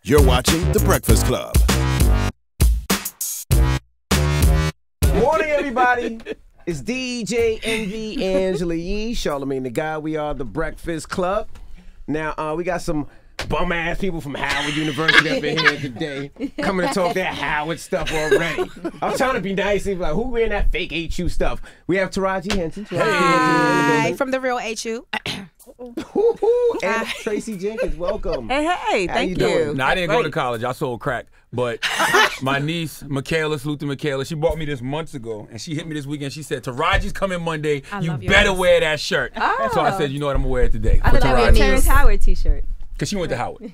You're watching The Breakfast Club. Morning, everybody. It's DJ Envy, Angela Yee, Charlamagne the Guy. We are The Breakfast Club. Now, we got some bum-ass people from Howard University up in here today coming to talk that Howard stuff already. I was trying to be nice and be like, who wearing that fake HU stuff? We have Taraji Henson. Hi, from the real HU. And Tracie Jenkins, welcome. Hey, thank you. Now, I didn't go to college. I sold crack. But my niece, Michaela, salute to Michaela, she bought me this months ago, and she hit me this weekend. She said, Taraji's coming Monday. You better wear that shirt. And so I said, you know what, I'm going to wear it today. I thought that was a Terrence Howard t-shirt. Because she went to Howard.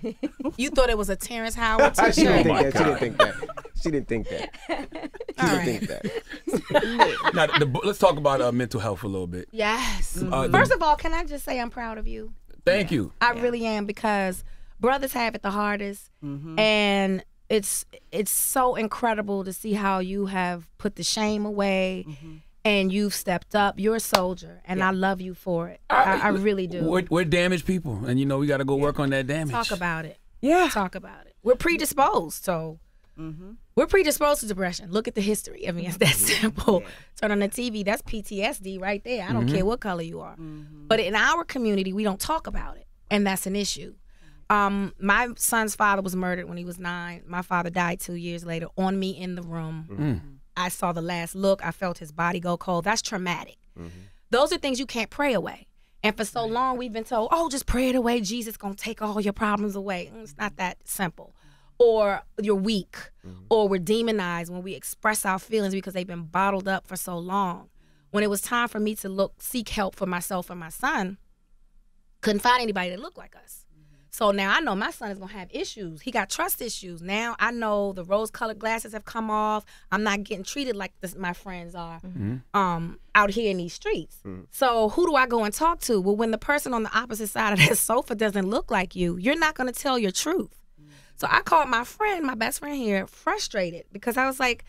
You thought it was a Terrence Howard t-shirt? She didn't think that. She didn't think that. Now, let's talk about mental health a little bit. Yes. First of all, can I just say I'm proud of you? Thank you. I really am, because brothers have it the hardest, and it's so incredible to see how you have put the shame away. And you've stepped up. You're a soldier, and I love you for it. I really do. We're damaged people, and you know we got to go work on that damage. Talk about it. Yeah. Talk about it. We're predisposed, so we're predisposed to depression. Look at the history. I mean, it's that simple. Turn on the TV. That's PTSD right there. I don't care what color you are. But in our community, we don't talk about it, and that's an issue. My son's father was murdered when he was 9. My father died 2 years later on me in the room. I saw the last look. I felt his body go cold. That's traumatic. Those are things you can't pray away. And for so long, we've been told, oh, just pray it away. Jesus going to take all your problems away. It's not that simple. Or you're weak. Or we're demonized when we express our feelings because they've been bottled up for so long. When it was time for me to seek help for myself and my son, couldn't find anybody that looked like us. So now I know my son is going to have issues. He got trust issues. Now I know the rose-colored glasses have come off. I'm not getting treated like my friends are out here in these streets. So who do I go and talk to? Well, when the person on the opposite side of that sofa doesn't look like you, you're not going to tell your truth. So I called my friend, my best friend here, frustrated, because I was like,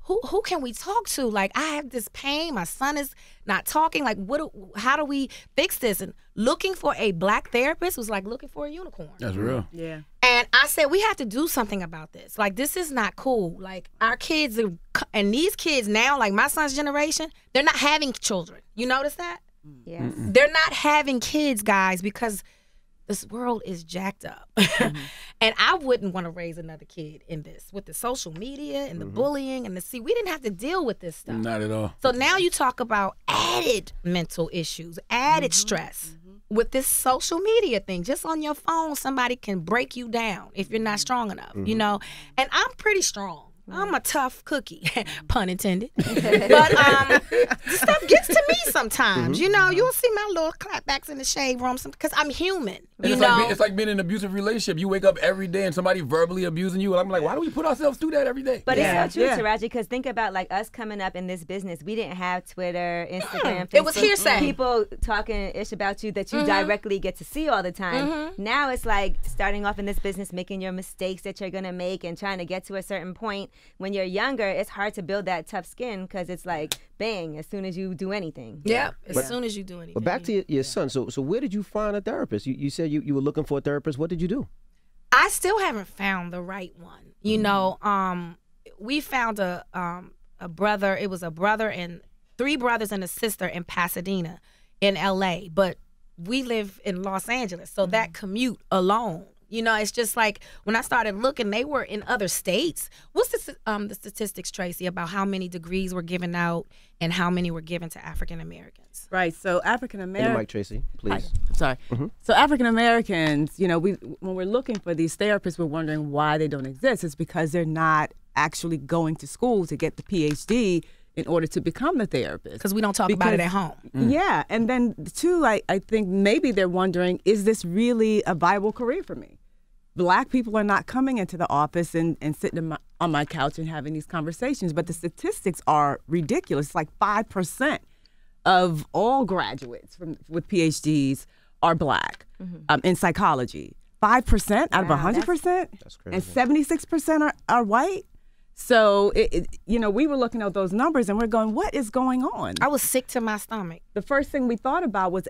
who can we talk to? Like, I have this pain. My son is not talking. Like, how do we fix this? And looking for a black therapist was like looking for a unicorn. That's real. Yeah. And I said, we have to do something about this. Like, this is not cool. Like, our kids, and these kids now, like my son's generation, they're not having children. You notice that? Yes. They're not having kids, guys, because this world is jacked up. And I wouldn't want to raise another kid in this, with the social media and the bullying and we didn't have to deal with this stuff. Not at all. So now you talk about added mental issues, added stress with this social media thing. Just on your phone, somebody can break you down if you're not strong enough, you know? And I'm pretty strong. I'm a tough cookie, pun intended. But this stuff gets to me sometimes. You know, you'll see my little clapbacks in the shade room because I'm human. It's like being in an abusive relationship. You wake up every day and somebody verbally abusing you. And I'm like, why do we put ourselves through that every day? But it's so true, Taraji, because think about like us coming up in this business. We didn't have Twitter, Instagram, Facebook. It was hearsay. People talking ish about you that you directly get to see all the time. Now it's like starting off in this business, making your mistakes that you're going to make and trying to get to a certain point. When you're younger, it's hard to build that tough skin because it's like, bang, as soon as you do anything. Yeah, as soon as you do anything. But back to your son. So where did you find a therapist? You said you were looking for a therapist. What did you do? I still haven't found the right one. You know, we found a brother. It was a brother and 3 brothers and a sister in Pasadena in L.A., but we live in Los Angeles, so that commute alone. You know, it's just like when I started looking, they were in other states. What's the statistics, Tracie, about how many degrees were given out and how many were given to African Americans? Right. So African Americans. The mic, Tracie, please. Sorry. So African Americans, you know, when we're looking for these therapists, we're wondering why they don't exist. It's because they're not actually going to school to get the PhD in order to become the therapist. Because we don't talk about it at home. Yeah. And then, too, I think maybe they're wondering, is this really a viable career for me? Black people are not coming into the office and sitting on my couch and having these conversations, but the statistics are ridiculous. It's like 5% of all graduates with PhDs are Black in psychology. 5% out of 100%? That's crazy. And 76% are white? So, you know, we were looking at those numbers and we're going, what is going on? I was sick to my stomach. The first thing we thought about was,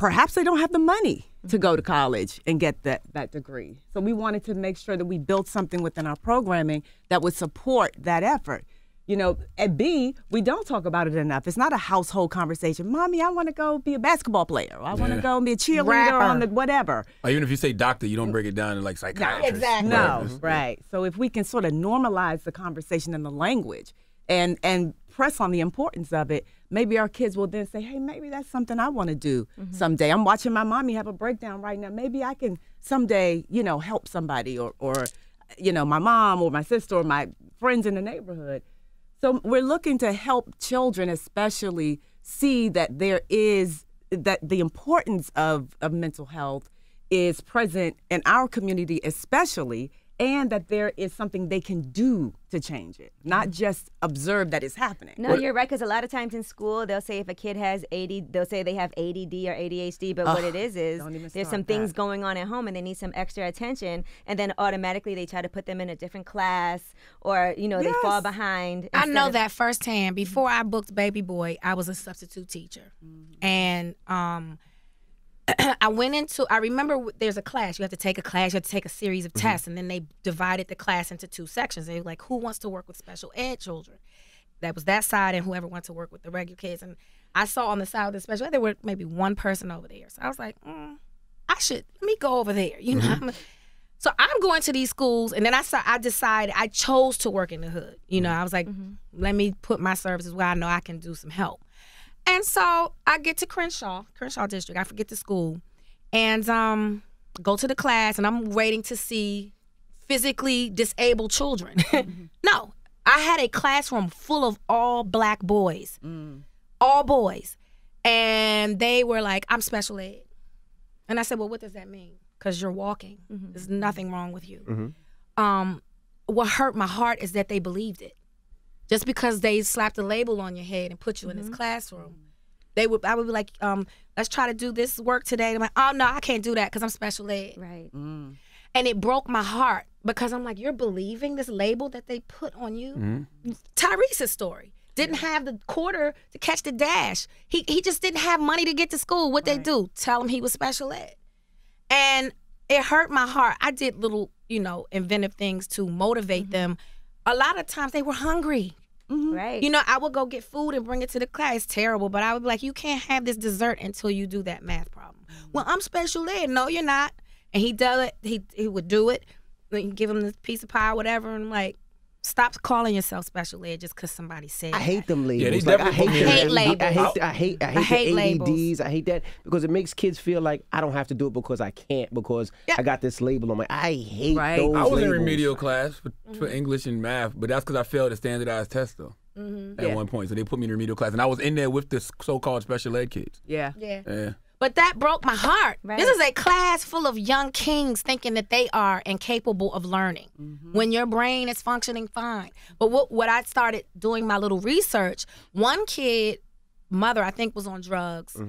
perhaps they don't have the money to go to college and get that degree. So we wanted to make sure that we built something within our programming that would support that effort. You know, at B, we don't talk about it enough. It's not a household conversation. Mommy, I want to go be a basketball player. Or I want to go be a cheerleader on the whatever. Or even if you say doctor, you don't break it down to like psychiatrist. Exactly. No, right. So if we can sort of normalize the conversation and the language and press on the importance of it, maybe our kids will then say, hey, maybe that's something I want to do someday. I'm watching my mommy have a breakdown right now. Maybe I can someday, you know, help somebody or you know, my mom or my sister or my friends in the neighborhood. So we're looking to help children especially see that there is, that the importance of mental health is present in our community especially, and that there is something they can do to change it, not just observe that it's happening. No, you're right, because a lot of times in school, they'll say if a kid has they'll say they have ADD or ADHD, but what it is there's some things going on at home and they need some extra attention, and then automatically they try to put them in a different class, or, you know, they fall behind. I know that firsthand. Before I booked Baby Boy, I was a substitute teacher. And I remember there's a class. You have to take a class. You have to take a series of tests. And then they divided the class into 2 sections. They were like, who wants to work with special ed children? That was that side, and whoever wanted to work with the regular kids. And I saw on the side of the special ed, there were maybe 1 person over there. So I was like, let me go over there. You know, so I'm going to these schools, and then I decided, I chose to work in the hood. You know, I was like, let me put my services where I know I can do some help. And so I get to Crenshaw District. I forget the school, and go to the class, and I'm waiting to see physically disabled children. No, I had a classroom full of all black boys, all boys, and they were like, I'm special ed. And I said, well, what does that mean? Because you're walking. There's nothing wrong with you. What hurt my heart is that they believed it. Just because they slapped a label on your head and put you in this classroom, I would be like, let's try to do this work today. I'm like, oh, no, I can't do that because I'm special ed. Right. And it broke my heart because I'm like, you're believing this label that they put on you? Tyrese's story. Didn't have the quarter to catch the dash. He just didn't have money to get to school. What they do? Tell him he was special ed. And it hurt my heart. I did little, you know, inventive things to motivate them. A lot of times they were hungry. Right. You know, I would go get food and bring it to the class. It's terrible, but I would be like, you can't have this dessert until you do that math problem. Well, I'm special ed. No, you're not. And he does it. He would do it. Like, give him this piece of pie or whatever. And I'm like, stop calling yourself special ed just because somebody said I hate them labels. Yeah, they like, I definitely hate labels. I hate the ADDs. I hate that because it makes kids feel like I don't have to do it because I can't because I got this label on my. I hate those I was labels. in remedial class for English and math, but that's because I failed a standardized test though. At one point, so they put me in remedial class, and I was in there with the so-called special ed kids. Yeah. But that broke my heart. Right. This is a class full of young kings thinking that they are incapable of learning when your brain is functioning fine. But what I started doing my little research, one kid, mother, I think, was on drugs.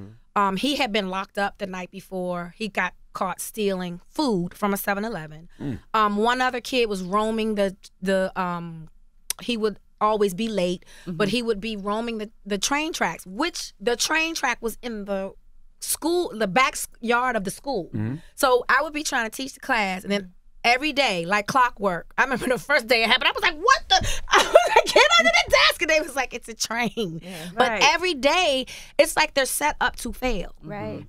He had been locked up the night before. He got caught stealing food from a 7-Eleven. One other kid was roaming he would always be late, but he would be roaming the train tracks, which the train track was in the school, the backyard of the school. So I would be trying to teach the class, and then every day, like clockwork, I remember the first day it happened, I was like, what the? I was like, get under the desk. And they was like, it's a train. But every day, it's like they're set up to fail.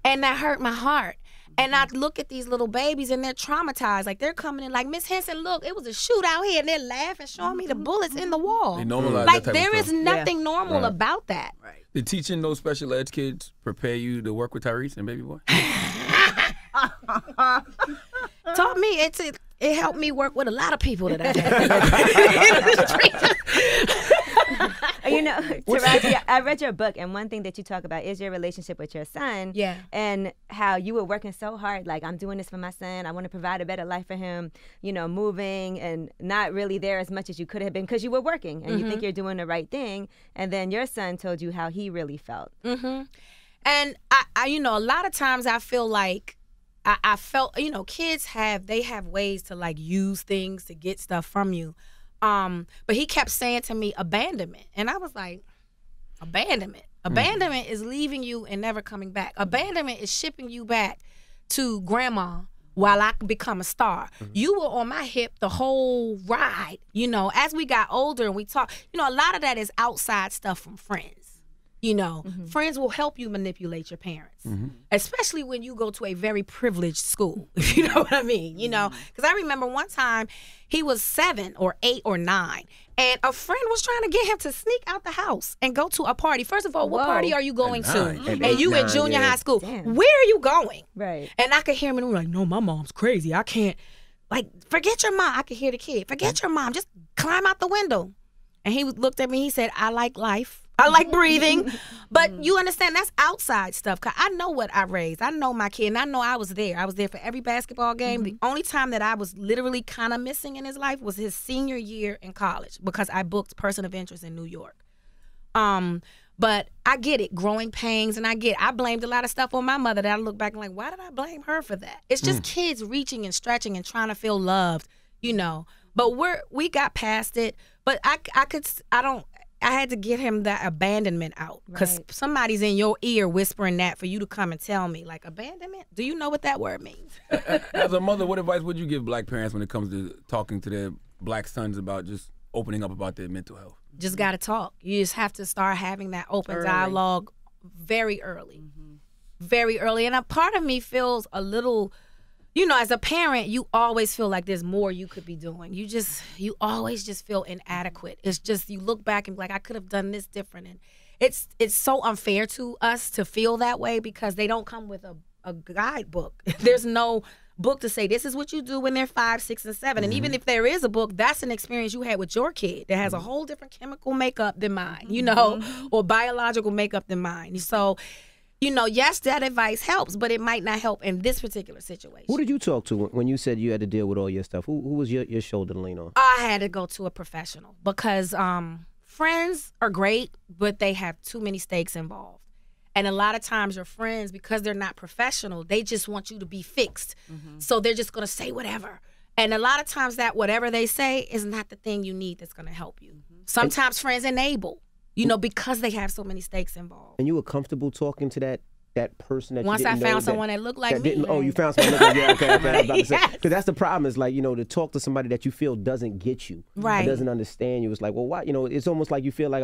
And that hurt my heart. And I look at these little babies and they're traumatized. Like they're coming in like, Miss Henson, look, it was a shootout here, and they're laughing, showing me the bullets in the wall. They normalize like that type there of is stuff. nothing normal about that. Did teaching those special ed kids prepare you to work with Tyrese and Baby Boy? Taught me it helped me work with a lot of people that I had. You know, Taraji, I read your book, and one thing that you talk about is your relationship with your son. Yeah. And how you were working so hard, like, I'm doing this for my son. I want to provide a better life for him, you know, moving and not really there as much as you could have been because you were working and you think you're doing the right thing. And then your son told you how he really felt. And I you know, a lot of times I feel like I felt, you know, kids have ways to like use things to get stuff from you. But he kept saying to me, abandonment. And I was like, abandonment? Abandonment is leaving you and never coming back. Abandonment is shipping you back to grandma while I become a star. You were on my hip the whole ride. You know, as we got older and we talk, you know, a lot of that is outside stuff from friends. You know, friends will help you manipulate your parents, especially when you go to a very privileged school, if you know what I mean, you know. Because I remember one time he was 7 or 8 or 9, and a friend was trying to get him to sneak out the house and go to a party. First of all, what party are you going to? And you in junior high school. Damn. Where are you going? Right. And I could hear him and like, no, my mom's crazy. I can't, like, forget your mom. I could hear the kid, forget your mom. Just climb out the window. And he looked at me, he said, I like life. I like breathing, but you understand that's outside stuff. Cause I know what I raised. I know my kid, and I know I was there. I was there for every basketball game. The only time that I was literally kind of missing in his life was his senior year in college because I booked Person of Interest in New York. But I get it, growing pains, and I blamed a lot of stuff on my mother that I look back and like, why did I blame her for that? It's just kids reaching and stretching and trying to feel loved, you know. But we got past it. But I had to get him that abandonment out because somebody's in your ear whispering that for you to come and tell me. Like, abandonment? Do you know what that word means? As a mother, what advice would you give black parents when it comes to talking to their black sons about just opening up about their mental health? Just got to talk. You just have to start having that open dialogue very early. Very early. And a part of me feels a little... You know, as a parent, you always feel like there's more you could be doing. You always just feel inadequate. It's just, you look back and be like, I could have done this different. And it's so unfair to us to feel that way because they don't come with a guidebook. There's no book to say, this is what you do when they're 5, 6, and 7. And even if there is a book, that's an experience you had with your kid that has a whole different chemical makeup than mine, you know, or biological makeup than mine. So... You know, yes, that advice helps, but it might not help in this particular situation. Who did you talk to when you said you had to deal with all your stuff? Who was your shoulder to lean on? I had to go to a professional because friends are great, but they have too many stakes involved. And a lot of times your friends, because they're not professional, they just want you to be fixed. So they're just going to say whatever. And a lot of times that whatever they say is not the thing you need that's going to help you. Sometimes friends enable. You know, because they have so many stakes involved. And you were comfortable talking to that person that once you didn't know? Once I found someone that looked like me. Oh, you found someone that looked like you. Okay, I was about to say. Because that's the problem is like, you know, to talk to somebody that you feel doesn't get you. Right. Doesn't understand you. It's like, well, why? You know, it's almost like you feel like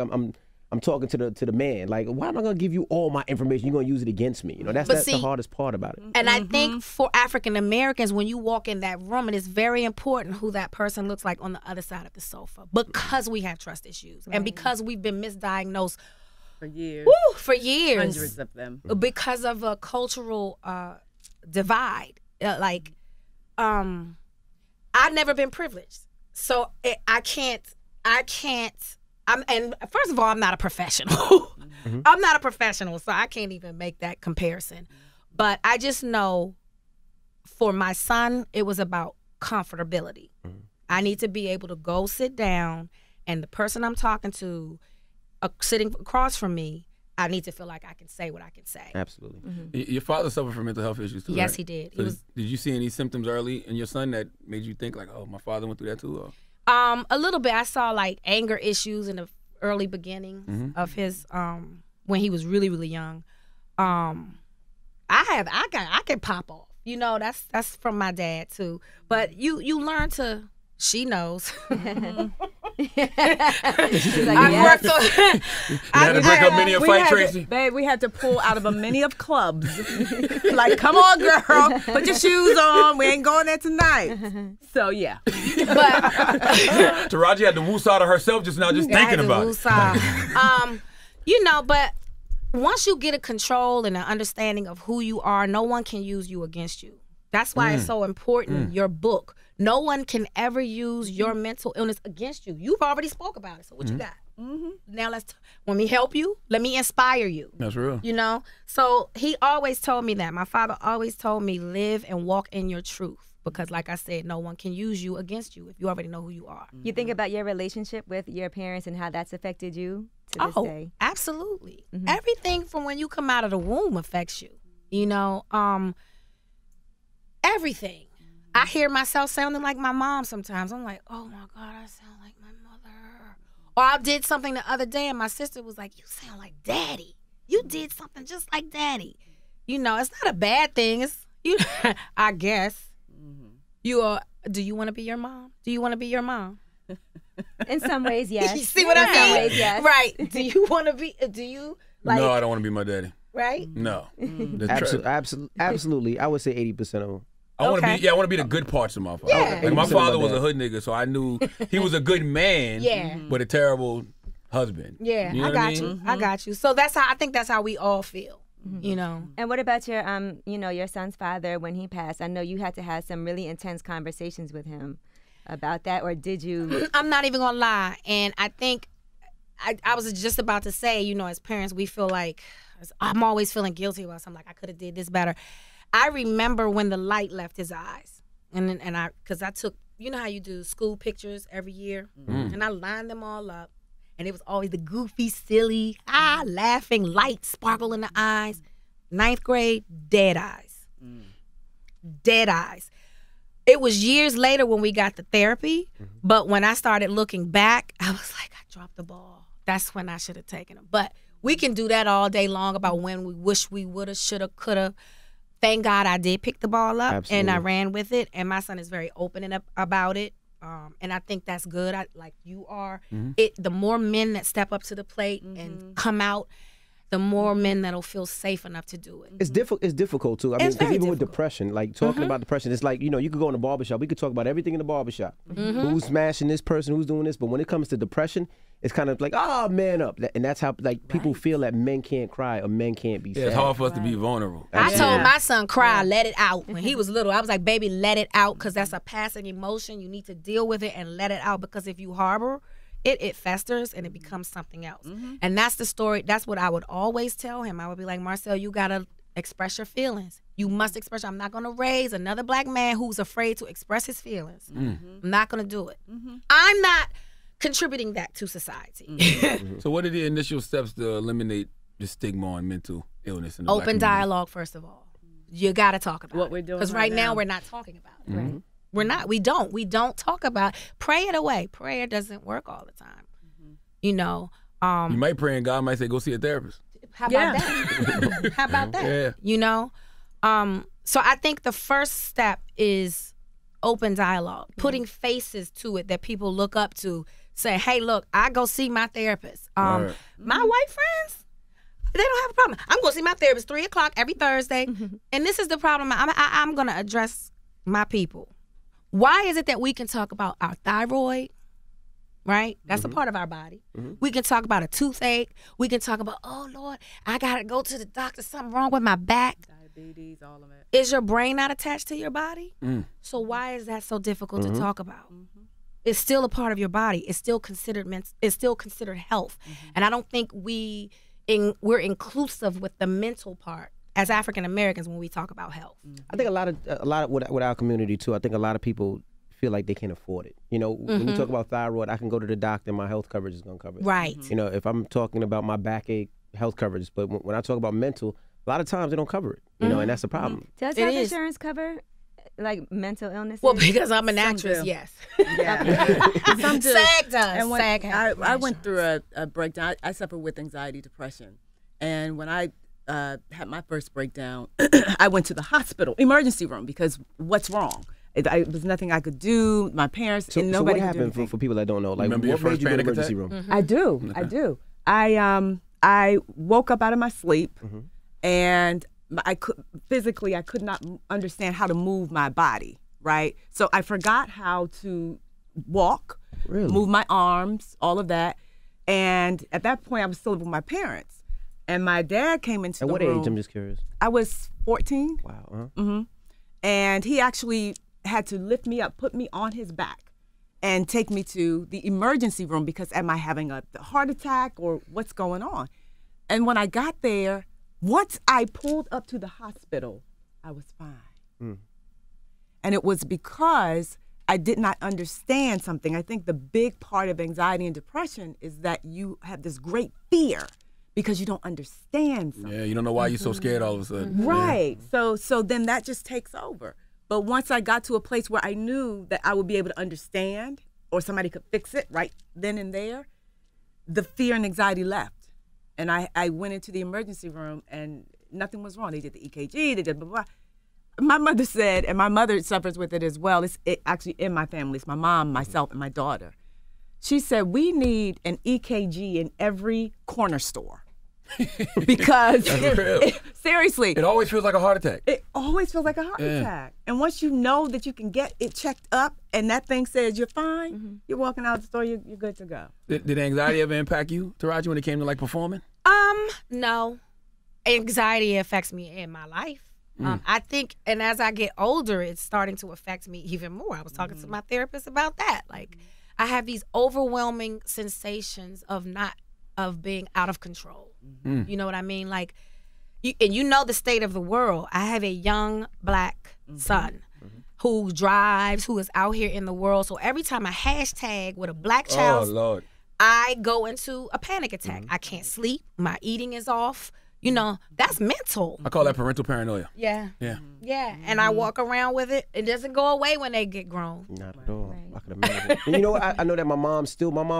I'm talking to the man. Like, why am I going to give you all my information? You're going to use it against me. You know, that's the hardest part about it. And I think for African Americans, when you walk in that room, it is very important who that person looks like on the other side of the sofa because we have trust issues and because we've been misdiagnosed for years. Woo, for years. Hundreds of them. Because of a cultural divide. I've never been privileged. So I can't. And first of all, I'm not a professional. I'm not a professional, so I can't even make that comparison. But I just know for my son, it was about comfortability. I need to be able to go sit down and the person I'm talking to sitting across from me, I need to feel like I can say what I can say. Absolutely. Your father suffered from mental health issues too, Yes, right? he did. So did you see any symptoms early in your son that made you think like, oh, my father went through that too? Or? A little bit. I saw like anger issues in the early beginnings of his when he was really, really young. I can pop off. You know, that's from my dad too. But you learn to. She knows. You had to break up many a fight, Tracie? Babe, we had to pull out of a many of clubs. Like, come on, girl, put your shoes on. We ain't going there tonight. So, yeah. But Taraji had to woosah to herself just now, just thinking about it. You know, but once you get a control and an understanding of who you are, no one can use you against you. That's why it's so important, your book. No one can ever use your mental illness against you. You've already spoke about it, so what you got? Now let me help you. Let me inspire you. That's real. You know? So he always told me that. My father always told me, live and walk in your truth. Because like I said, no one can use you against you if you already know who you are. You think about your relationship with your parents and how that's affected you to this day? Absolutely. Everything from when you come out of the womb affects you. You know? Everything. I hear myself sounding like my mom sometimes. I'm like, oh my God, I sound like my mother. Or I did something the other day and my sister was like, you sound like daddy. You did something just like daddy. You know, it's not a bad thing. It's you. I guess. You are. Do you want to be your mom? Do you want to be your mom? In some ways, yes. You see what I mean? In some ways, yes. Right. Do you want to be? Do you like? No, I don't want to be my daddy. Right. No. Absolutely. I would say 80% of them. I want to be. Yeah, I want to be the good parts of my father. Yeah. Like my father was a hood nigga, so I knew he was a good man. Yeah. But a terrible husband. Yeah, You know I what got I mean? you. I got you. So that's how I think that's how we all feel. You know. And what about your your son's father when he passed? I know you had to have some really intense conversations with him about that, or did you? I'm not even gonna lie, and I think I was just about to say, you know, as parents, we feel like I'm always feeling guilty about something. Like I could have did this better. I remember when the light left his eyes, and because I took, you know how you do school pictures every year, and I lined them all up. And it was always the goofy, silly, laughing, light, sparkle in the eyes. 9th grade, dead eyes. Dead eyes. It was years later when we got the therapy, but when I started looking back, I was like, I dropped the ball. That's when I should have taken him. But we can do that all day long about when we wish we would have, should have, could have. Thank God I did pick the ball up. Absolutely. And I ran with it. And my son is very open about it. And I think that's good. Like you are. The more men that step up to the plate and come out, the more men that'll feel safe enough to do it. It's difficult too. I mean, It's because very even with difficult. depression, like talking about depression, it's like, you know, you could go in the barbershop. We could talk about everything in the barbershop. Who's smashing this person? Who's doing this? But when it comes to depression, it's kind of like, oh, man up. And that's how like people feel that men can't cry or men can't be sad. Yeah, it's hard for us to be vulnerable. I told my son, cry, let it out. When he was little, I was like, baby, let it out, because that's a passing emotion. You need to deal with it and let it out, because if you harbor it festers and it becomes something else. And that's the story. That's what I would always tell him. I would be like, Marcel, you got to express your feelings. You must express. I'm not going to raise another black man who's afraid to express his feelings. I'm not going to do it. I'm not contributing that to society. So what are the initial steps to eliminate the stigma on mental illness in the black Open community? dialogue, first of all. You got to talk about What we're doing because right now we're not talking about it. Right? We're not. We don't talk about. Pray it away. Prayer doesn't work all the time. You know. You might pray and God might say, go see a therapist. How about that? How about that? Yeah. You know. So I think the first step is open dialogue, putting faces to it that people look up to. Say, hey, look, I go see my therapist. Right. My white friends, they don't have a problem. I'm going to see my therapist 3:00 every Thursday. And this is the problem I'm going to address my people. Why is it that we can talk about our thyroid, right? That's a part of our body. We can talk about a toothache. We can talk about, oh, Lord, I got to go to the doctor. Something wrong with my back. Diabetes, all of it. Is your brain not attached to your body? So why is that so difficult to talk about? It's still a part of your body. It's still considered it's still considered health. And I don't think we're inclusive with the mental part as African Americans when we talk about health. I think a lot of with our community too. I think a lot of people feel like they can't afford it. You know, when you talk about thyroid, I can go to the doctor. My health coverage is going to cover it. Right. You know, if I'm talking about my backache, health coverage. But when I talk about mental, a lot of times they don't cover it. You know, and that's the problem. Does It health is. insurance cover like mental illnesses? Well, because I'm an Some actress, do. yes. Some do. SAG does. And when SAG has I went through a breakdown. I suffer with anxiety, depression. And when I had my first breakdown, I went to the hospital emergency room because what's wrong? There was nothing I could do. My parents and So what nobody could do happened anything. for people that don't know? Like, Remember your what made first you go to the panic emergency attack? room? I do. I do. I woke up out of my sleep, and I could not understand how to move my body. Right, so I forgot how to walk, move my arms, all of that. And at that point, I was still living with my parents, and my dad came into At the what room. age? I'm just curious. I was 14. Wow. And he actually had to lift me up, put me on his back, and take me to the emergency room because am I having a heart attack or what's going on? And when I got there, once I pulled up to the hospital, I was fine. And it was because I did not understand something. I think the big part of anxiety and depression is that you have this great fear because you don't understand something. Yeah, you don't know why you're so scared all of a sudden. Right. So then that just takes over. But once I got to a place where I knew that I would be able to understand or somebody could fix it right then and there, the fear and anxiety left. And I went into the emergency room and nothing was wrong. They did the EKG, they did blah, blah, blah. My mother said, and my mother suffers with it as well, it's actually in my family. It's my mom, myself, and my daughter. She said, we need an EKG in every corner store. Because seriously, it always feels like a heart attack. It always feels like a heart attack. And once you know that you can get it checked up and that thing says you're fine, you're walking out the store, you're good to go. Did anxiety ever impact you, Taraji, when it came to like performing? No. Anxiety affects me in my life. I think, and as I get older, it's starting to affect me even more. I was talking to my therapist about that. Like, I have these overwhelming sensations of being out of control. You know what I mean? Like, you know the state of the world. I have a young black son who drives, who is out here in the world. So every time I hashtag with a black child, I go into a panic attack. I can't sleep. My eating is off. You know, that's mental. I call that parental paranoia. Yeah. Yeah. Yeah. And I walk around with it. It doesn't go away when they get grown. Not at all. I could imagine. And you know what? I know that my mom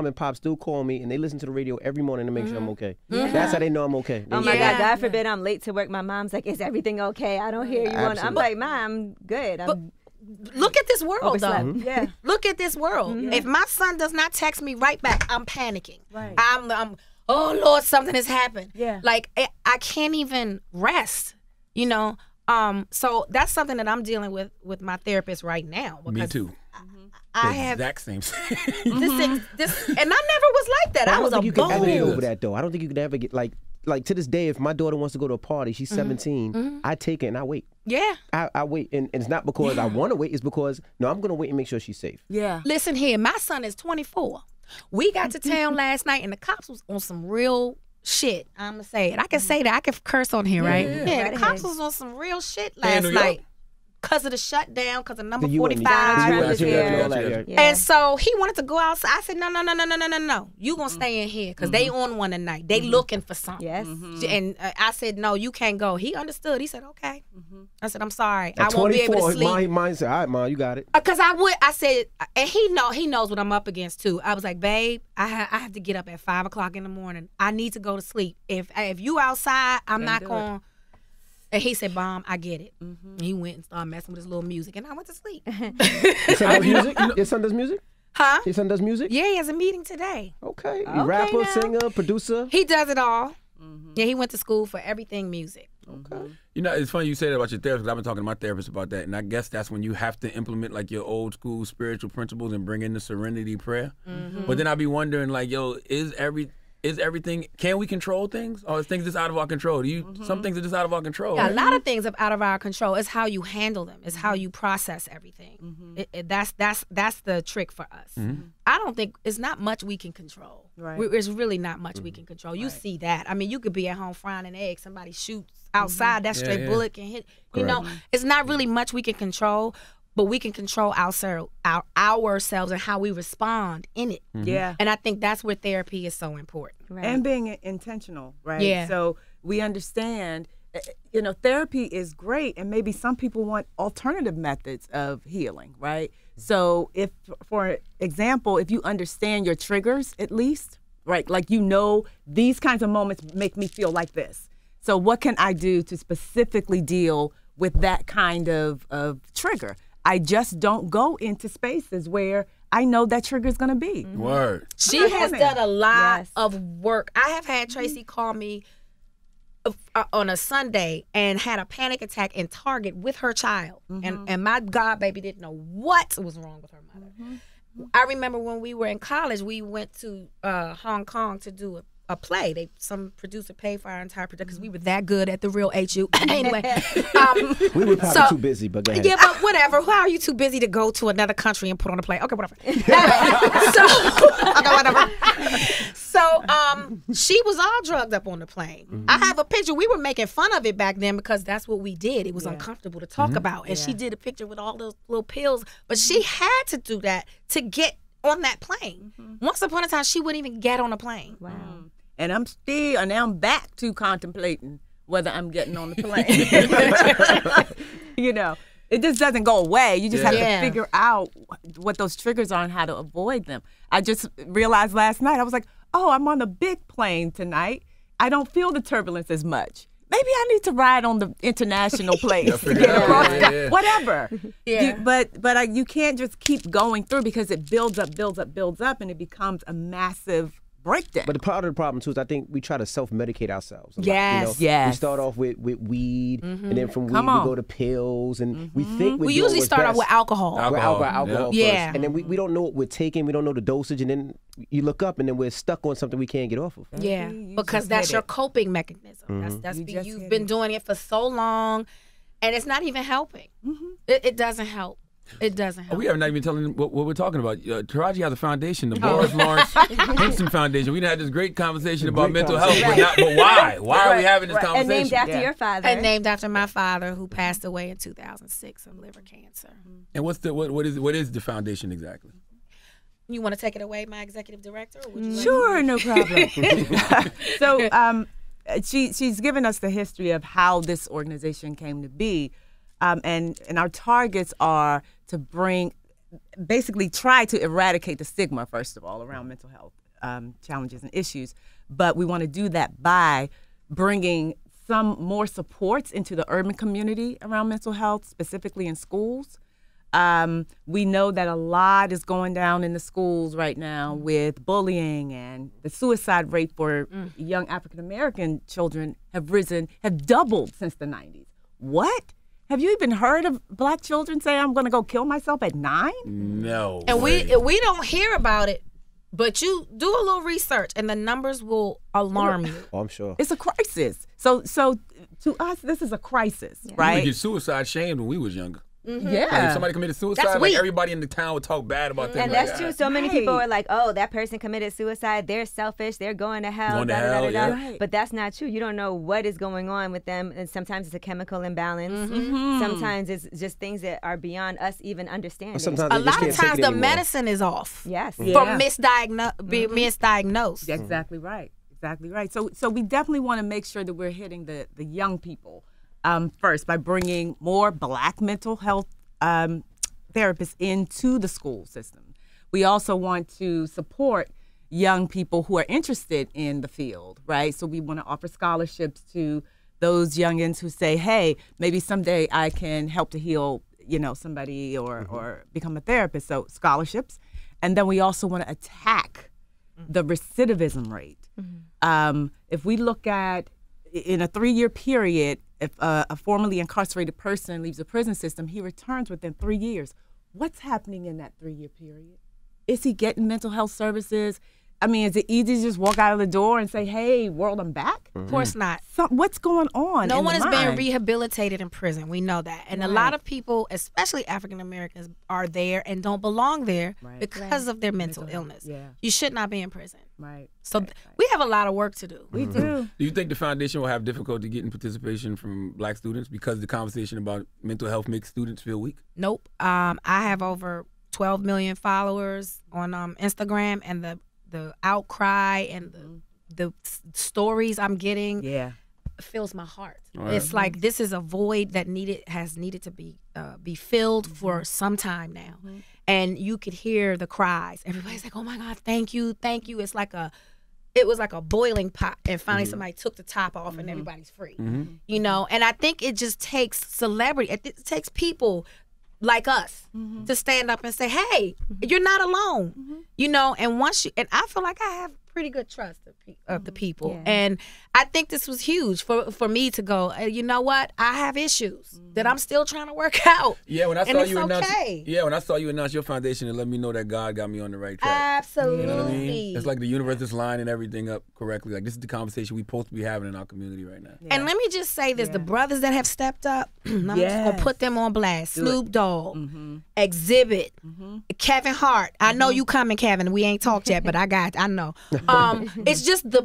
and pop still call me and they listen to the radio every morning to make sure I'm okay. That's how they know I'm okay. Oh my God, God forbid I'm late to work. My mom's like, is everything okay? I don't hear you. I'm like, Mom, I'm good. Look at this world, though. Yeah. Look at this world. If my son does not text me right back, I'm panicking. Right. I'm oh Lord, something has happened. Yeah. Like I can't even rest. You know. So that's something that I'm dealing with my therapist right now. Me too. I have exact same. this, and I never was like that. I was a you can ever get bone. over that though. I don't think you could ever get like to this day. If my daughter wants to go to a party, she's 17. I take her and I wait. Yeah. I wait, and it's not because I want to wait. It's because I'm gonna wait and make sure she's safe. Yeah. Listen here, my son is 24. We got to town last night, and the cops was on some real shit. I'm gonna say it. I can say that. I can curse on here, right? Yeah. The cops was on some real shit last night. Because of the shutdown, because of number 45. And so he wanted to go outside. I said, no. You going to stay in here because they on one tonight. They looking for something. Yes. And I said, no, you can't go. He understood. He said, okay. I said, I'm sorry. I won't be able to sleep. Mine said, all right, Mom, you got it. Because I said, and he knows what I'm up against too. I was like, babe, I have to get up at 5 o'clock in the morning. I need to go to sleep. If you outside, I'm not going. And he said, Mom, I get it. He went and started messing with his little music, and I went to sleep. Your son does music? Your son does music? Huh? Your son does music? Yeah, he has a meeting today. Okay. Rapper, singer, producer? He does it all. Yeah, he went to school for everything music. Okay. You know, it's funny you say that about your therapist, because I've been talking to my therapist about that, and I guess that's when you have to implement like your old school spiritual principles and bring in the serenity prayer. But then I'd be wondering, like, yo, is everything, can we control things? Or is things just out of our control? Some things are just out of our control. Yeah, right? a lot of things are out of our control. It's how you handle them. It's how you process everything. That's the trick for us. I don't think, it's not much we can control. Right. It's really not much we can control. You see that. I mean, you could be at home frying an egg. Somebody shoots outside, that straight bullet can hit. You know, it's not really much we can control. But we can control ourselves and how we respond in it. Yeah. And I think that's where therapy is so important. Right. And being intentional, right? Yeah. So we understand, you know, therapy is great, and maybe some people want alternative methods of healing, right? So if, for example, if you understand your triggers at least, right? Like, you know, these kinds of moments make me feel like this. So what can I do to specifically deal with that kind of trigger? I just don't go into spaces where I know that trigger is going to be. Word. She has done a lot of work. I have had Tracie call me on a Sunday and had a panic attack in Target with her child. And my god baby didn't know what was wrong with her mother. I remember when we were in college, we went to Hong Kong to do a play. Some producer paid for our entire production because we were that good at the real HU. Anyway, we were probably too busy, but go ahead. Yeah, but whatever. How are you too busy to go to another country and put on a play? Okay, whatever. So she was all drugged up on the plane. I have a picture. We were making fun of it back then because that's what we did. It was uncomfortable to talk about. And she did a picture with all those little pills. But she had to do that to get on that plane. Once upon a time, she wouldn't even get on a plane. Wow. And now I'm back to contemplating whether I'm getting on the plane. You know, it just doesn't go away. You just have to figure out what those triggers are and how to avoid them. I just realized last night, I was like, oh, I'm on a big plane tonight. I don't feel the turbulence as much. Maybe I need to ride on the international place to get across, whatever. Yeah. But you can't just keep going through because it builds up, and it becomes a massive breakdown. But part of the problem too is I think we try to self-medicate ourselves. Yes. We start off with weed, and then from weed we go to pills, and we think we usually start off with alcohol. Alcohol yeah. first, and then we don't know what we're taking, we don't know the dosage, and then you look up, and then we're stuck on something we can't get off of. Yeah, because that's your coping mechanism. You've been doing it for so long, and it's not even helping. It doesn't help. It doesn't help. We are not even telling them what we're talking about. Taraji has a foundation, the Morris Lawrence Henson Foundation. We had this great conversation about mental health, but why? Why are we having this conversation? And named after your father. And named after my father, who passed away in 2006 of liver cancer. And what is the foundation exactly? You want to take it away, my executive director? Or would you Sure, no problem. So she's given us the history of how this organization came to be. And our targets are to try to eradicate the stigma, first of all, around mental health challenges and issues. But we want to do that by bringing some more supports into the urban community around mental health, specifically in schools. We know that a lot is going down in the schools right now with bullying, and the suicide rate for young African-American children have doubled since the 90s. What? Have you even heard of black children say, I'm going to go kill myself at 9? No. And we don't hear about it, but you do a little research and the numbers will alarm you. Oh, I'm sure. It's a crisis. So to us, this is a crisis, right? We get suicide shamed when we was younger. Yeah. Like if somebody committed suicide, like everybody in the town would talk bad about them. And that's true. So many people are like, oh, that person committed suicide. They're selfish. They're going to hell. Right. But that's not true. You don't know what is going on with them. And sometimes it's a chemical imbalance. Sometimes it's just things that are beyond us even understanding. Sometimes a lot of times the medicine is off. Yes. For being misdiagnosed. Exactly right. Exactly right. So we definitely want to make sure that we're hitting the young people first by bringing more black mental health therapists into the school system. We also want to support young people who are interested in the field, right? So we want to offer scholarships to those youngins who say, hey, maybe someday I can help to heal, somebody or become a therapist. So scholarships. And then we also want to attack the recidivism rate. If we look at, in a 3-year period, if a formerly incarcerated person leaves the prison system, he returns within 3 years. What's happening in that 3-year period? Is he getting mental health services? I mean, is it easy to just walk out of the door and say, hey, world, I'm back? Of course not. So what's going on? No one is being rehabilitated in prison. We know that. And a lot of people, especially African Americans, are there and don't belong there because of their mental illness. Yeah. You should not be in prison. Right. So we have a lot of work to do. We do. Do you think the foundation will have difficulty getting participation from black students because the conversation about mental health makes students feel weak? Nope. I have over 12 million followers on Instagram, and the outcry and the stories I'm getting fills my heart. Right. It's like this is a void that has needed to be filled for some time now. And you could hear the cries. Everybody's like, oh my God, thank you, thank you. It was like a boiling pot, and finally somebody took the top off and everybody's free. And I think it just takes celebrity, it takes people like us to stand up and say, hey, you're not alone. And and I feel like I have pretty good trust of the people. Yeah. And I think this was huge for me to go, you know what? I have issues that I'm still trying to work out. Yeah, when I saw you announce your foundation, it let me know that God got me on the right track. Absolutely. You know what I mean? It's like the universe is lining everything up correctly. Like this is the conversation we're supposed to be having in our community right now. Yeah. And let me just say this, the brothers that have stepped up, I'm just going to put them on blast. Snoop Dogg, Exhibit, Kevin Hart. I know you coming, Kevin. We ain't talked yet, but I know. It's just the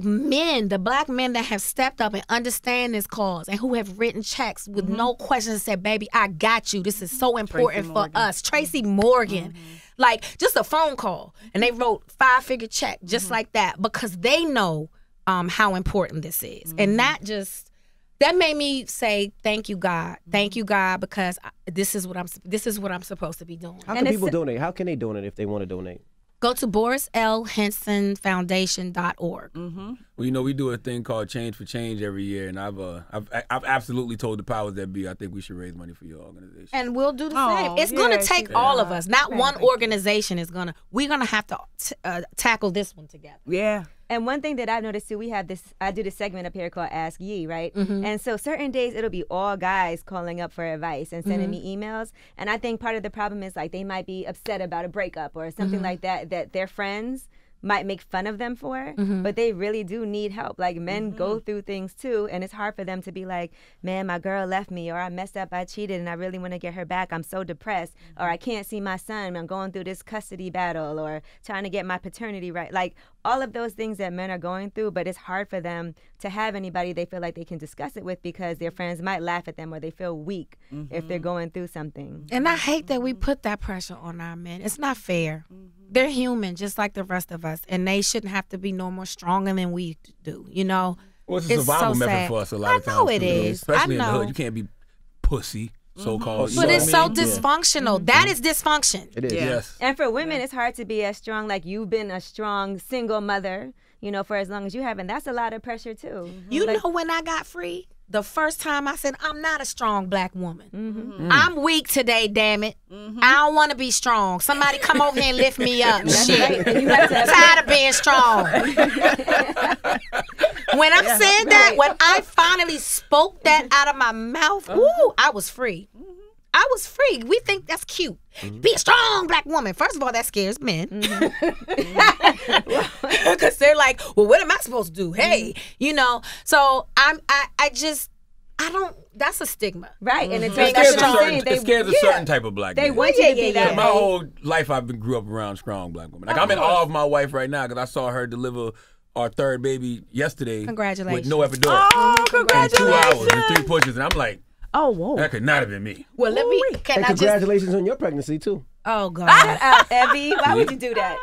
black men that have stepped up and understand this cause and who have written checks with no questions and said, baby, I got you. This is so important for us. Tracie Morgan. Like, just a phone call. And they wrote 5-figure check just like that because they know how important this is. And that made me say, thank you, God. Thank you, God, because this is what I'm supposed to be doing. How can people donate? How can they donate if they want to donate? Go to BorisLHensonFoundation.org. Well, you know, we do a thing called Change for Change every year, and I've absolutely told the powers that be I think we should raise money for your organization. And we'll do the same. It's going to take all of us. Not one organization is going to. We're going to have to tackle this one together. Yeah. And one thing that I've noticed too, we have this, I do this segment up here called Ask Ye, right? And so certain days it'll be all guys calling up for advice and sending me emails. And I think part of the problem is like they might be upset about a breakup or something like that their friends might make fun of them for, but they really do need help. Like men go through things too, and it's hard for them to be like, man, my girl left me, or I messed up, I cheated, and I really want to get her back. I'm so depressed, or I can't see my son, I'm going through this custody battle, or trying to get my paternity right. Like all of those things that men are going through, but it's hard for them to have anybody they feel like they can discuss it with because their friends might laugh at them or they feel weak if they're going through something. And I hate that we put that pressure on our men. It's not fair. They're human just like the rest of us, and they shouldn't have to be no more stronger than we do, you know? Well, it's a survival method for us a lot of times. I know it is. Especially in the hood. You can't be pussy, so-called. But it's so dysfunctional. That is dysfunction. It is. Yes. And for women, it's hard to be as strong. Like you've been a strong single mother, you know, for as long as you have, and that's a lot of pressure too. You know when I got free? The first time I said, I'm not a strong black woman. I'm weak today, damn it. I don't want to be strong. Somebody come over here and lift me up. Shit. Right. And you have to Tired of being strong. When I said that, when I finally spoke that out of my mouth, ooh, I was free. I was free. We think that's cute. Be a strong black woman. First of all, that scares men. Because they're like, well, what am I supposed to do? Hey, you know. So I don't, that's a stigma. right. And it's It scares a certain type of black they man. want you to be that My way. whole life I've grew up around strong black women. Like I'm in awe of my wife right now because I saw her deliver our third baby yesterday. Congratulations. With no epidural. Oh, In 2 hours and 3 pushes. And I'm like, oh, whoa. that could not have been me. Well, let me, can And I just, congratulations on your pregnancy too. oh, God. Shut up, Evie. Why would you do that?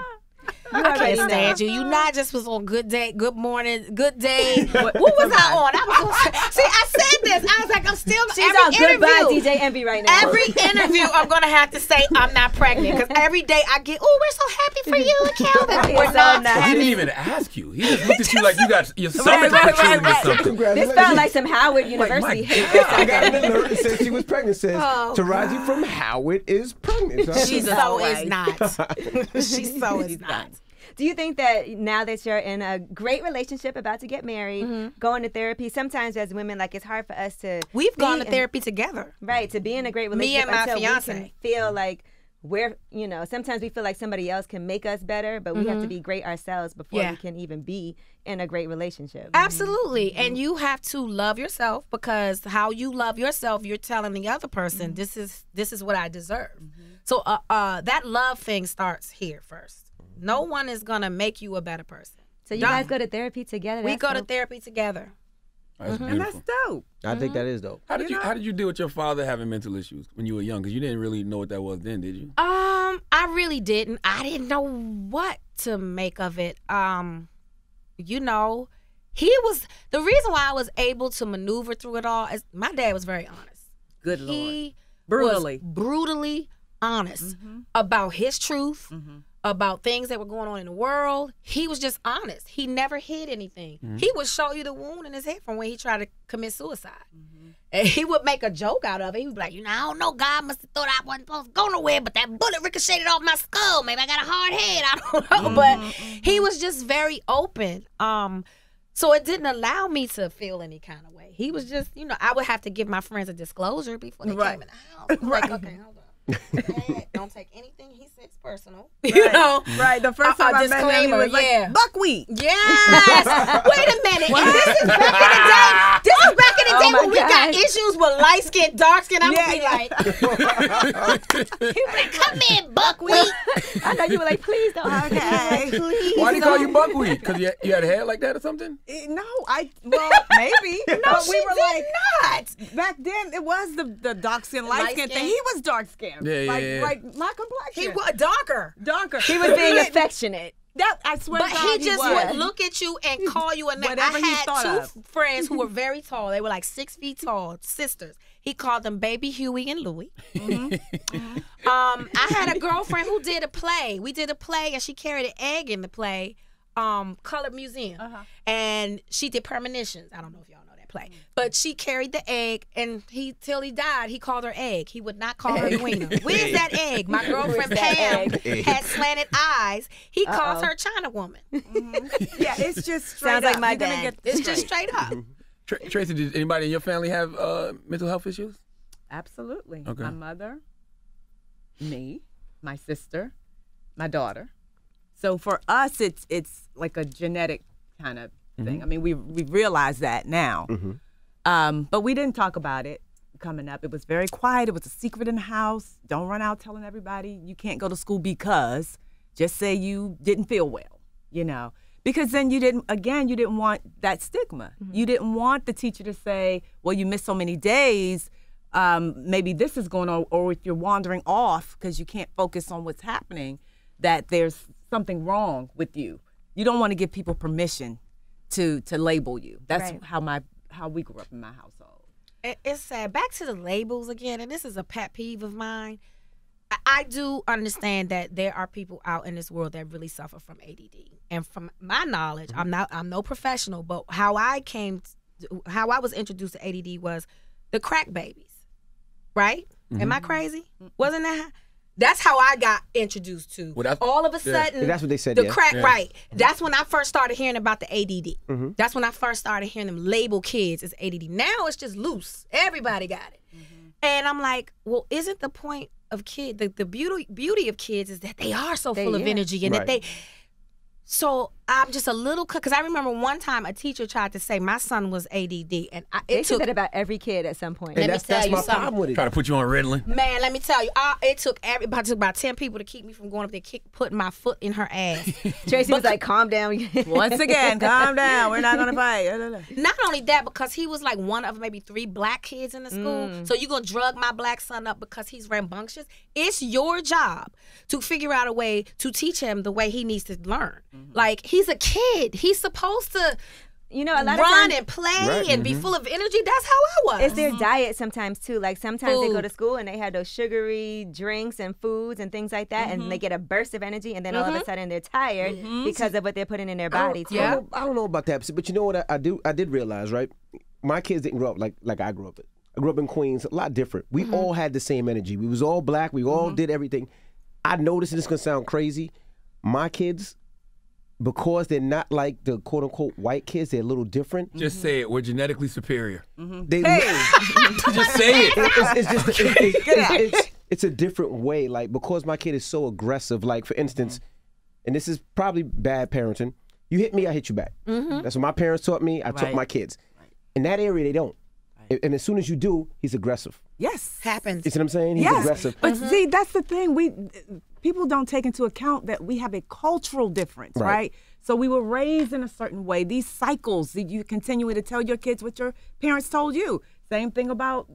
I can't stand you. You not just was on Good Day, Good Morning, Good Day. What was I on? I was on, see, I said this. I was like, I'm still. She's every on Goodbye interview, DJ Envy right now. Every interview, I'm gonna have to say I'm not pregnant because every day I get, oh, we're so happy for you, Calvin. We're not He didn't even ask you. He just looked at you like you got your stomach protruding or something. This felt like some Howard University hit or I something. got an alert that says she was pregnant. Says Taraji from Howard is pregnant. So She so is not. She so is not. Do you think that now that you're in a great relationship, about to get married, going to therapy, sometimes as women, like it's hard for us to We've gone to in- therapy together. right, to be in a great Me relationship and my until fiance. we can feel like we're, you know, sometimes we feel like somebody else can make us better, but we have to be great ourselves before we can even be in a great relationship. Absolutely. And you have to love yourself because how you love yourself, you're telling the other person, this is what I deserve. So that love thing starts here first. No one is going to make you a better person. So you guys go to therapy together? We That's go to dope. therapy together. That's And beautiful. that's dope. I think that is dope. How did you deal with your father having mental issues when you were young? Because you didn't really know what that was then, did you? I really didn't. I didn't know what to make of it. You know, he was the reason why I was able to maneuver through it all is my dad was very honest. Good Lord. He Brutally. was brutally honest about his truth, about things that were going on in the world. He was just honest. He never hid anything. He would show you the wound in his head from when he tried to commit suicide. And he would make a joke out of it. He would be like, you know, I don't know, God must have thought I wasn't supposed to go nowhere, but that bullet ricocheted off my skull. Maybe I got a hard head. I don't know. But he was just very open. So it didn't allow me to feel any kind of way. He was just, you know, I would have to give my friends a disclosure before they came in the house. Like, okay, hold on. Don't take anything he says personal. You know? Right. The first time I met him, he disclaimer, was like, buckwheat. Yes. Wait a minute. And this is back in the day. This is back in the day when we got issues with light skin, dark skin. I'm gonna be like, he was like, come in, buckwheat. I know you were like, please don't. Okay. Please. Why did he call you buckwheat? Because you had a hair like that or something? No, maybe. No, but she we were did like, not. back then it was the dark skin, light skin thing. Light-skin. He was dark skinned. Yeah. Like my complexion. He was darker. darker. He was being affectionate. That I swear But to God, he just was. would look at you and call you a name. Whatever I he had thought two of. friends who were very tall. They were like 6 feet tall, sisters. He called them Baby Huey and Louie. I had a girlfriend who did a play. We did a play, and she carried an egg in the play, Colored Museum. And she did premonitions. I don't know if y'all know that play. But she carried the egg, and till he died, he called her egg. He would not call her Edwina. Where's that egg? My girlfriend Pam had slanted eyes. He calls her China Woman. Yeah, it's just straight Sounds up. like my You're gonna dad. get It's straight. just straight up. Tracie, did anybody in your family have mental health issues? Absolutely. Okay. My mother, me, my sister, my daughter. So for us, it's like a genetic kind of thing. I mean, we realize that now. But we didn't talk about it coming up. It was very quiet. It was a secret in the house. Don't run out telling everybody you can't go to school because just say you didn't feel well, you know. Because then you didn't want that stigma. You didn't want the teacher to say, well, you missed so many days, maybe this is going on, or if you're wandering off because you can't focus on what's happening, that there's something wrong with you. You don't want to give people permission to label you. That's how we grew up in my household. It's sad. Back to the labels again, and this is a pet peeve of mine. I do understand that there are people out in this world that really suffer from ADD. And from my knowledge, I'm no professional, but how I was introduced to ADD was the crack babies, right? Am I crazy? Wasn't that? That's how I got introduced to. Well, all of a sudden, That's what they said. the crack, right? That's when I first started hearing about the ADD. That's when I first started hearing them label kids as ADD. Now it's just loose. Everybody got it. And I'm like, well, isn't the point of kids, the beauty of kids is that they are so full of energy and that they. So I'm just a little, because I remember one time a teacher tried to say my son was ADD, and They say that about every kid at some point. And Let me that's tell you my something. problem with it. Try to put you on Ritalin. Man, let me tell you, it took about 10 people to keep me from going up there, putting my foot in her ass. Tracie was like, calm down. Once again, calm down. We're not going to fight. Not only that, because he was like one of maybe 3 black kids in the school. So you're going to drug my black son up because he's rambunctious? It's your job to figure out a way to teach him the way he needs to learn. Like, he's a kid. He's supposed to You know, a lot run of times and play and be full of energy. That's how I was. it's their diet sometimes too. Like sometimes they go to school and they have those sugary drinks and foods and things like that, and they get a burst of energy, and then all of a sudden they're tired because of what they're putting in their body too. I don't know about that, but you know what I do? I did realize, right? My kids didn't grow up like I grew up. I grew up in Queens, a lot different. We all had the same energy. We was all black. We all did everything. I noticed, and it's gonna sound crazy, my kids, because they're not like the quote unquote white kids, they're a little different. Just say it. We're genetically superior. They, Just say it. it's a different way. Like, because my kid is so aggressive. Like, for instance, and this is probably bad parenting. You hit me, I hit you back. That's what my parents taught me. I taught my kids. In that area, they don't. And as soon as you do, he's aggressive. Yes. happens. You see what I'm saying? He's aggressive. But see, that's the thing. People don't take into account that we have a cultural difference, right? So we were raised in a certain way. These cycles that you continue to tell your kids what your parents told you. Same thing about,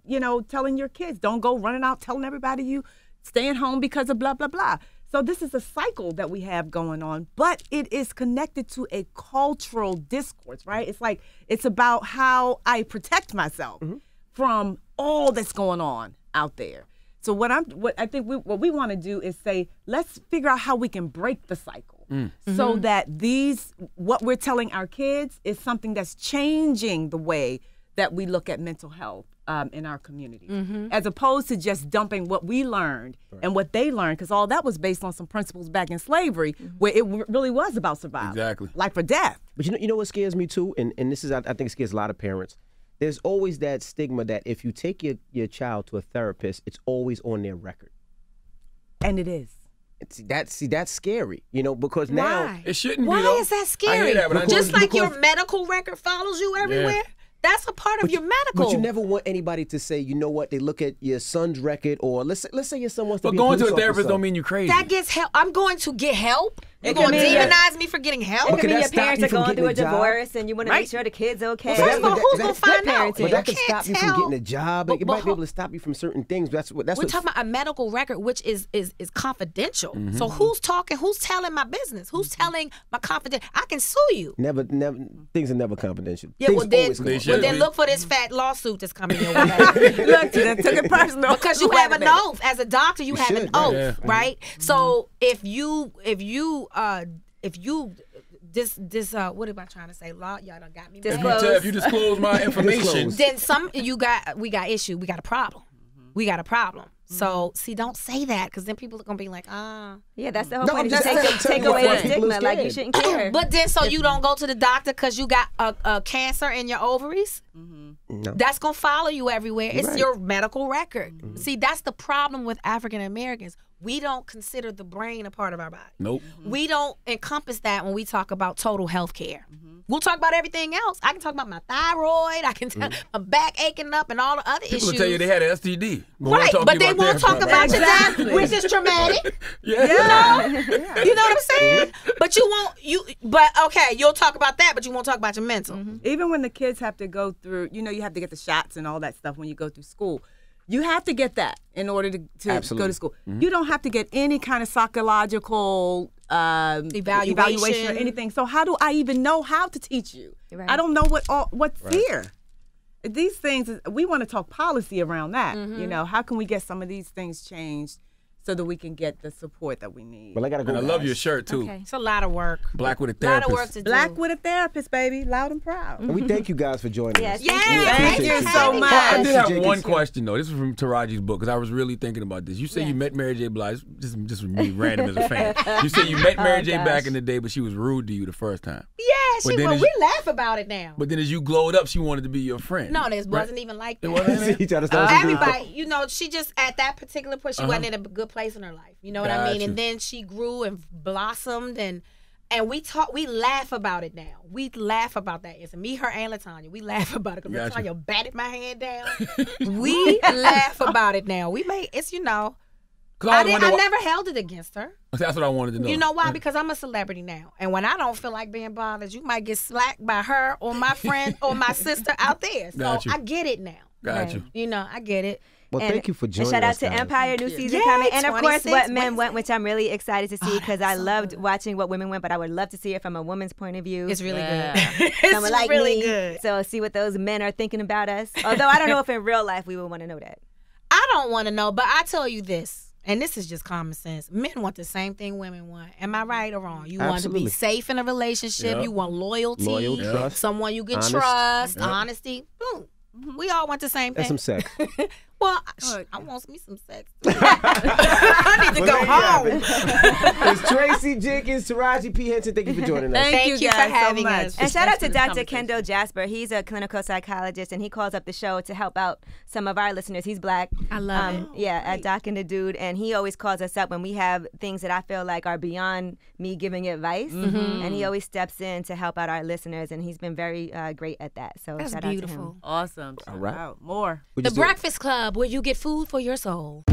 telling your kids, don't go running out telling everybody you staying home because of blah, blah, blah. So this is a cycle that we have going on, but it is connected to a cultural discourse, right? It's like, it's about how I protect myself from all that's going on out there. So what I think we want to do is say, let's figure out how we can break the cycle so that what we're telling our kids is something that's changing the way that we look at mental health in our community, as opposed to just dumping what we learned and what they learned, because all that was based on some principles back in slavery, where it really was about survival, Exactly. life or death. But you know what scares me too, and this is I think it scares a lot of parents. There's always that stigma that if you take your child to a therapist, it's always on their record. And it is. That's scary, because now Why? It shouldn't be, Why though. is that I scary? hear that, but I Just know- like your medical record follows you everywhere. That's a part of your medical. But you never want anybody to say, you know what, they look at your son's record, or let's say your son wants to But be going to a police therapist officer. don't mean you're crazy. That gets help. I'm going to get help. You gonna demonize me for getting help? It could be your that stop parents you are from going through a getting a job? divorce and you want to make sure the kid's okay. Well, first of all, who's gonna find out? But that can You stop you can't from tell. getting a job. It might be able to stop you from certain things. That's We're what talking about a medical record, which is confidential. So who's talking? Who's telling my business? Who's telling my confidence? I can sue you. never things are never confidential. Yeah, Things well then, always come should up. look for this fat lawsuit that's coming your way. Look, that took it personal. Because you have an oath as a doctor. You have an should, oath, yeah. right? So if you what am I trying to say? Law, y'all done got me. mad. If you disclose my information, Then we got issue. We got a problem. We got a problem. So see, don't say that because then people are gonna be like, Yeah, that's the whole No, point. I'm Is you just take telling you away why the people are stigma. Like you scared. shouldn't care. But then so you don't go to the doctor because you got a cancer in your ovaries. No. That's gonna follow you everywhere. It's Right. your medical record. See, that's the problem with African Americans. We don't consider the brain a part of our body. nope. We don't encompass that when we talk about total health care. We'll talk about everything else. I can talk about my thyroid. I can tell my back aching up and all the other People issues. will tell you they had an STD. Right, but they won't talk about your dad, which is traumatic. Yeah. You know what I'm saying? But you won't. But okay, you'll talk about that, but you won't talk about your mental. Even when the kids have to go through, you have to get the shots and all that stuff when you go through school. You have to get that in order to go to school. You don't have to get any kind of psychological evaluation or anything. So how do I even know how to teach you? Right. I don't know what's here. These things, we want to talk policy around that. How can we get some of these things changed so that we can get the support that we need? Well, I gotta go. And I love guys. your shirt too. It's a lot of work. Black with a A lot therapist. of work to do. Black with a therapist, baby, loud and proud. And we thank you guys for joining Yes, us. thank you. Thank you so much. I did have Jenkins. one question though. This was from Taraji's book because I was really thinking about this. You say you met Mary J. Blige, just me random as a fan. You say you met Mary J. back in the day, but she was rude to you the first time. Yeah, we laugh about it now. But then as you glowed up, she wanted to be your friend. No, this wasn't even like that. He tried to start some good stuff. Everybody, she just at that particular point, she wasn't in a good place in her life. You know what I mean? Gotcha. And then she grew and blossomed, and we laugh about it now. We laugh about that. It's me, her, and LaTanya. We laugh about it because Gotcha. LaTanya batted my hand down. We laugh about it now. I never held it against her. That's what I wanted to know. You know why? Because I'm a celebrity now. And when I don't feel like being bothered, you might get slacked by her or my friend or my sister out there. So Got you. I get it now. Got you. I get it. Well, thank you for joining And shout out us, to guys. Empire, new season Yay, coming. And of course, 26 What Men Wednesday. Went, which I'm really excited to see because I so loved good. watching What Women Went, but I would love to see it from a woman's point of view. It's really Yeah. good. It's Someone like really me. good. So see what those men are thinking about us. Although I don't know if in real life we would want to know that. I don't want to know, but I tell you this, and this is just common sense. Men want the same thing women want. Am I right or wrong? You want to Absolutely. be safe in a relationship. Yep. You want loyalty. Loyal, trust, Someone you can honest. trust. Honesty. Boom. We all want the same thing. And some sex. Well, I want me some sex. I need to go home. It's Tracie, Jenkins, Taraji, P. Henson. Thank you for joining us. Thank you for guys having so much. us. And shout out to Thanks for this Dr. conversation. Kendall Jasper. He's a clinical psychologist, and he calls up the show to help out some of our listeners. He's black. I love it. Yeah, at Doc and the Dude. And he always calls us up when we have things that I feel like are beyond me giving advice. And he always steps in to help out our listeners, and he's been very great at that. So That's shout out to him. beautiful. Awesome. All right. Out. More. We The just do it. Breakfast Club, where you get food for your soul.